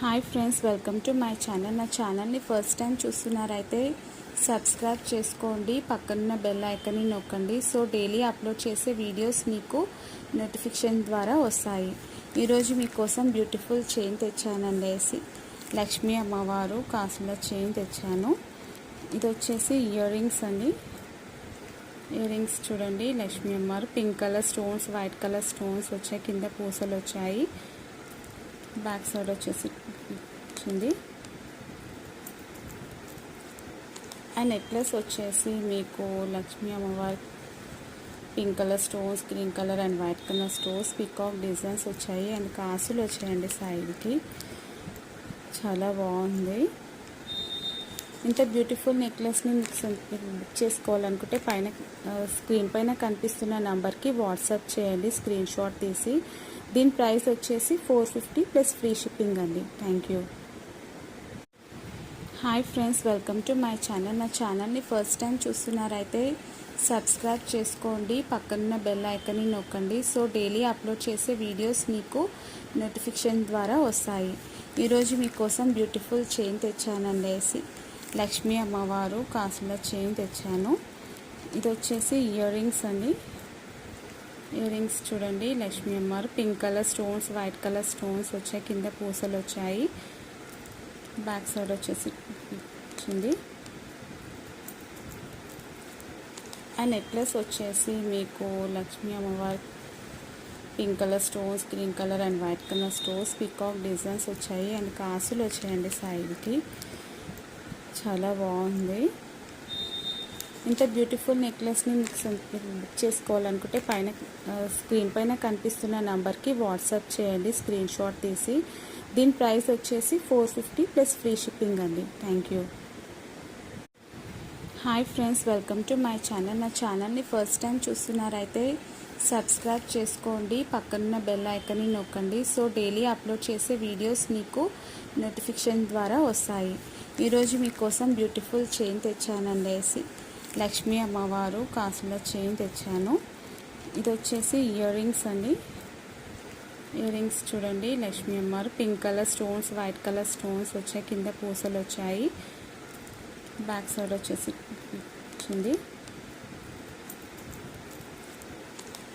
Hi friends, welcome to my channel. నా ఛానల్ని first time చూస్తున్నారైతే subscribe చేసుకోండి, పక్కనున్న బెల్ ఐకాన్ని నొక్కండి. సో డైలీ అప్లోడ్ చేసే వీడియోస్ మీకు నోటిఫికేషన్ ద్వారా వస్తాయి. ఈరోజు మీకోసం బ్యూటిఫుల్ చైన్ తెచ్చానండి. లక్ష్మీ అమ్మవారు కాసుల చైన్ తెచ్చాను. ఇది వచ్చేసి ఇయర్ రింగ్స్ అండి. ఇయర్ రింగ్స్ చూడండి, లక్ష్మీ అమ్మవారు pink colour stones, white colour stones వచ్చాయి, కింద పూసలు వచ్చాయి, బ్యాక్ సైడ్ వచ్చేసి వచ్చింది. ఆ నెక్లెస్ వచ్చేసి మీకు లక్ష్మీ అమ్మవారి pink colour stones, green colour and white colour stones, peacock designs వచ్చాయి అండ్ కాసులు వచ్చాయండి సైడ్కి. చాలా బాగుంది. ఇంత బ్యూటిఫుల్ నెక్లెస్ని బుక్ చేసుకోవాలనుకుంటే స్క్రీన్ పైన కనిపిస్తున్న నెంబర్కి వాట్సాప్ చేయండి స్క్రీన్ షాట్ తీసి. దీని ప్రైస్ వచ్చేసి 450 ప్లస్ ఫ్రీ షిప్పింగ్ అండి. Thank you. Hi friends, welcome to my channel. నా ఛానల్ని ఫస్ట్ టైం చూస్తున్నారైతే సబ్స్క్రైబ్ చేసుకోండి, పక్కనున్న బెల్ ఐకాన్ని నొక్కండి. సో డైలీ అప్లోడ్ చేసే వీడియోస్ మీకు నోటిఫికేషన్ ద్వారా వస్తాయి. ఈరోజు మీకోసం బ్యూటిఫుల్ చైన్ తెచ్చానండి. లక్ష్మీ అమ్మవారు కాసుల చైన్ తెచ్చాను. ఇది వచ్చేసి ఇయర్ రింగ్స్ అండి. ఇయర్ రింగ్స్ చూడండి, లక్ష్మీ అమ్మవారు pink colour stones, white colour stones వచ్చాయి, కింద పూసలు వచ్చాయి, బ్యాక్ సైడ్ వచ్చేసి వచ్చింది. ఆ నెక్లెస్ వచ్చేసి మీకు లక్ష్మీ అమ్మవారి pink colour stones, green colour and white colour stones, peacock designs వచ్చాయి అండ్ కాసులు వచ్చాయండి సైడ్కి. చాలా బాగుంది. ఇంత బ్యూటిఫుల్ నెక్లెస్ని బుక్ చేసుకోవాలనుకుంటే స్క్రీన్ పైన కనిపిస్తున్న నెంబర్కి వాట్సాప్ చేయండి స్క్రీన్ షాట్ తీసి. దీని ప్రైస్ వచ్చేసి 450 ప్లస్ ఫ్రీ షిప్పింగ్ అండి. Thank you. Hi friends, welcome to my channel. నా ఛానల్ని ఫస్ట్ టైం చూస్తున్నారైతే సబ్స్క్రైబ్ చేసుకోండి, పక్కనున్న బెల్ ఐకాన్ని నొక్కండి. సో డైలీ అప్లోడ్ చేసే వీడియోస్ మీకు నోటిఫికేషన్ ద్వారా వస్తాయి. ఈరోజు మీకోసం బ్యూటిఫుల్ చైన్ తెచ్చానండి. లక్ష్మీ అమ్మవారు కాసుల చైన్ తెచ్చాను. ఇది వచ్చేసి ఇయర్ రింగ్స్ అండి. ఇయర్ రింగ్స్ చూడండి, లక్ష్మీ అమ్మవారు pink colour stones, white colour stones వచ్చాయి, కింద పూసలు వచ్చాయి, బ్యాక్ సైడ్ వచ్చేసి వచ్చింది.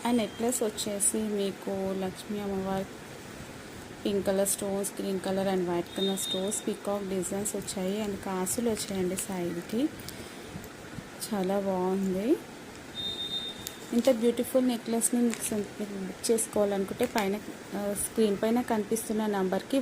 ఆ నెక్లెస్ వచ్చేసి మీకు లక్ష్మీ అమ్మవారి pink colour stones, green colour and white colour stones, peacock designs వచ్చాయి అండ్ కాసులు వచ్చాయండి సైడ్కి. చాలా బాగుంది. ఇంత బ్యూటిఫుల్ నెక్లెస్ని బుక్ చేసుకోవాలనుకుంటే స్క్రీన్ పైన కనిపిస్తున్న నెంబర్కి